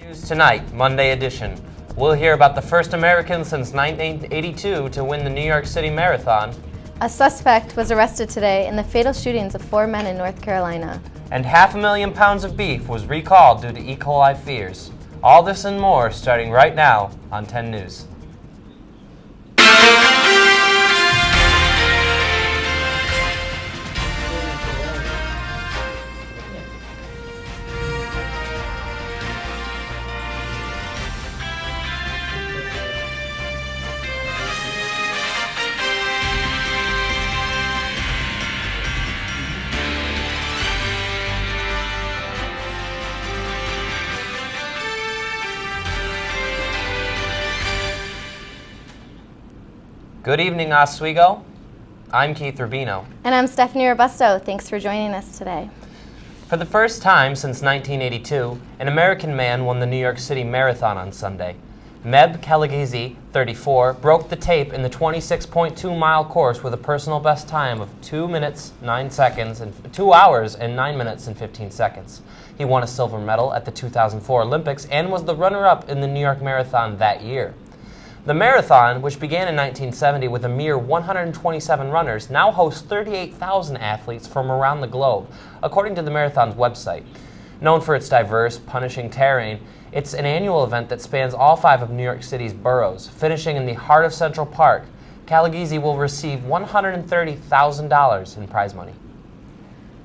News tonight, Monday edition. We'll hear about the first American since 1982 to win the New York City Marathon. A suspect was arrested today in the fatal shootings of 4 men in North Carolina. And 500,000 pounds of beef was recalled due to E. coli fears. All this and more starting right now on 10 News. Good evening, Oswego. I'm Keith Rubino. And I'm Stephanie Robusto. Thanks for joining us today. For the first time since 1982, an American man won the New York City Marathon on Sunday. Meb Kalagizi, 34, broke the tape in the 26.2-mile course with a personal best time of 2 hours and 9 minutes and 15 seconds. He won a silver medal at the 2004 Olympics and was the runner-up in the New York Marathon that year. The marathon, which began in 1970 with a mere 127 runners, now hosts 38,000 athletes from around the globe, according to the marathon's website. Known for its diverse, punishing terrain, it's an annual event that spans all 5 of New York City's boroughs. Finishing in the heart of Central Park, Kalagizi will receive $130,000 in prize money.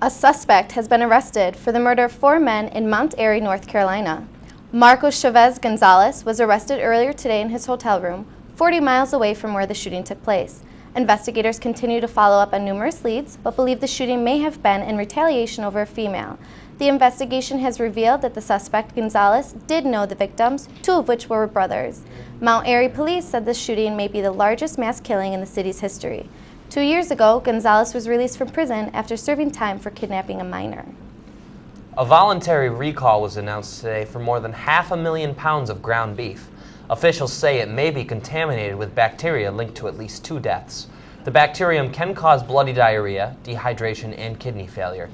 A suspect has been arrested for the murder of 4 men in Mount Airy, North Carolina. Marcos Chavez Gonzalez was arrested earlier today in his hotel room, 40 miles away from where the shooting took place. Investigators continue to follow up on numerous leads, but believe the shooting may have been in retaliation over a female. The investigation has revealed that the suspect, Gonzalez, did know the victims, 2 of which were brothers. Mount Airy police said the shooting may be the largest mass killing in the city's history. 2 years ago, Gonzalez was released from prison after serving time for kidnapping a minor. A voluntary recall was announced today for more than 500,000 pounds of ground beef. Officials say it may be contaminated with bacteria linked to at least 2 deaths. The bacterium can cause bloody diarrhea, dehydration, and kidney failure.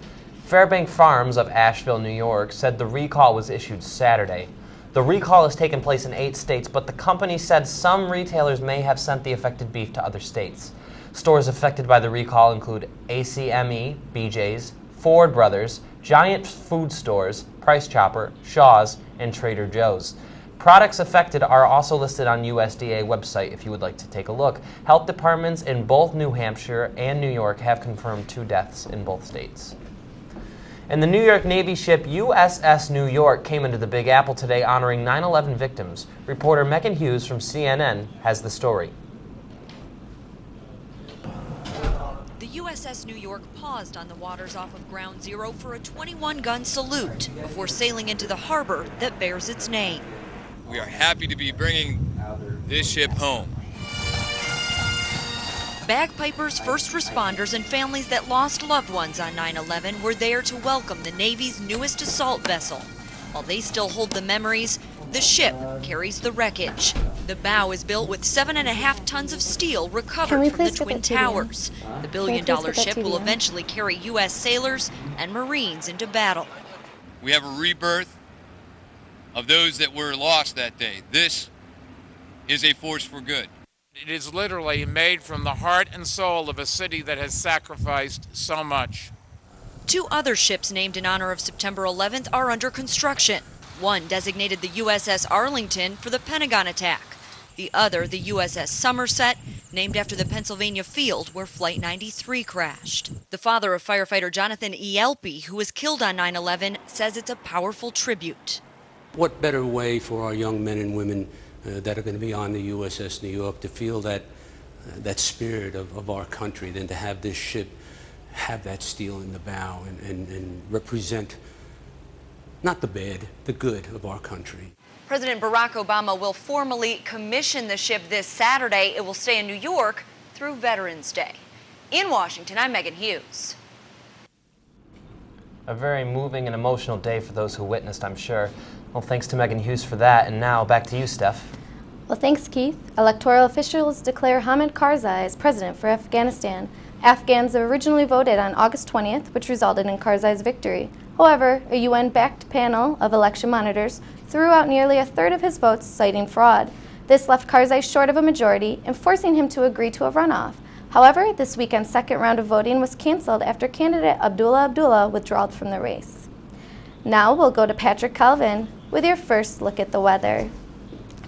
Fairbank Farms of Asheville, New York, said the recall was issued Saturday. The recall has taken place in 8 states, but the company said some retailers may have sent the affected beef to other states. Stores affected by the recall include ACME, BJ's, Ford Brothers, Giant Food Stores, Price Chopper, Shaw's, and Trader Joe's. Products affected are also listed on USDA website if you would like to take a look. Health departments in both New Hampshire and New York have confirmed 2 deaths in both states. And the New York Navy ship USS New York came into the Big Apple today honoring 9/11 victims. Reporter Megan Hughes from CNN has the story. The USS New York paused on the waters off of Ground Zero for a 21-gun salute before sailing into the harbor that bears its name. We are happy to be bringing this ship home. Bagpipers, first responders, and families that lost loved ones on 9/11 were there to welcome the Navy's newest assault vessel. While they still hold the memories, the ship carries the wreckage. The bow is built with 7.5 tons of steel recovered from the Twin Towers. The billion-dollar ship will eventually carry U.S. sailors and Marines into battle. We have a rebirth of those that were lost that day. This is a force for good. It is literally made from the heart and soul of a city that has sacrificed so much. 2 other ships named in honor of September 11th are under construction. One designated the USS Arlington for the Pentagon attack. The other, the USS Somerset, named after the Pennsylvania field where Flight 93 crashed. The father of firefighter Jonathan Elpe, who was killed on 9/11, says it's a powerful tribute. What better way for our young men and women that are going to be on the USS New York to feel that spirit of our country than to have this ship have that steel in the bow and represent not the bad, the good of our country. President Barack Obama will formally commission the ship this Saturday. It will stay in New York through Veterans Day. In Washington, I'm Megan Hughes. A very moving and emotional day for those who witnessed, I'm sure. Well, thanks to Megan Hughes for that, and now back to you, Steph. Well, thanks, Keith. Electoral officials declare Hamid Karzai as president for Afghanistan. Afghans originally voted on August 20th, which resulted in Karzai's victory. However, a UN-backed panel of election monitors threw out nearly a third of his votes, citing fraud. This left Karzai short of a majority and forcing him to agree to a runoff. However, this weekend's second round of voting was canceled after candidate Abdullah withdrew from the race. Now we'll go to Patrick Calvin with your first look at the weather.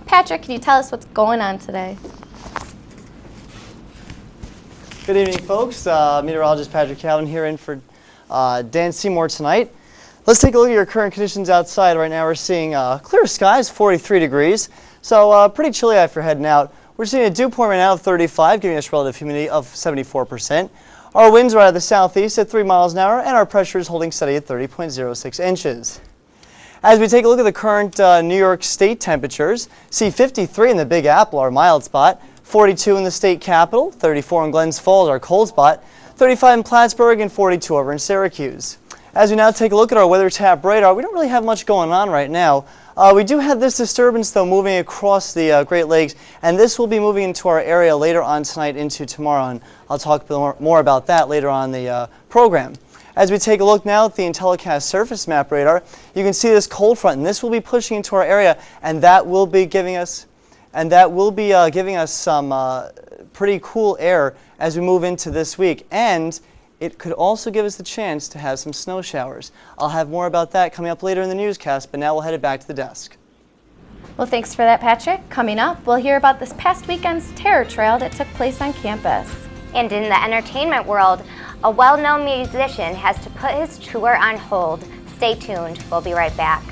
Patrick, can you tell us what's going on today? Good evening, folks. Meteorologist Patrick Calvin here in for Dan Seymour tonight. Let's take a look at your current conditions outside. Right now we're seeing clear skies, 43 degrees, so pretty chilly after heading out. We're seeing a dew point right now of 35, giving us relative humidity of 74%. Our winds are out of the southeast at 3 miles an hour, and our pressure is holding steady at 30.06 inches. As we take a look at the current New York State temperatures, see 53 in the Big Apple, our mild spot, 42 in the state capital, 34 in Glens Falls, our cold spot, 35 in Plattsburgh, and 42 over in Syracuse. As we now take a look at our weather tap radar, we don't really have much going on right now. We do have this disturbance, though, moving across the Great Lakes, and this will be moving into our area later on tonight into tomorrow, and I'll talk more about that later on the program. As we take a look now at the Intellicast surface map radar, you can see this cold front, and this will be pushing into our area, and that will be giving us some pretty cool air as we move into this week, and it could also give us the chance to have some snow showers. I'll have more about that coming up later in the newscast, but now we'll head it back to the desk. Well, thanks for that, Patrick. Coming up, we'll hear about this past weekend's terror trail that took place on campus. And in the entertainment world, a well-known musician has to put his tour on hold. Stay tuned. We'll be right back.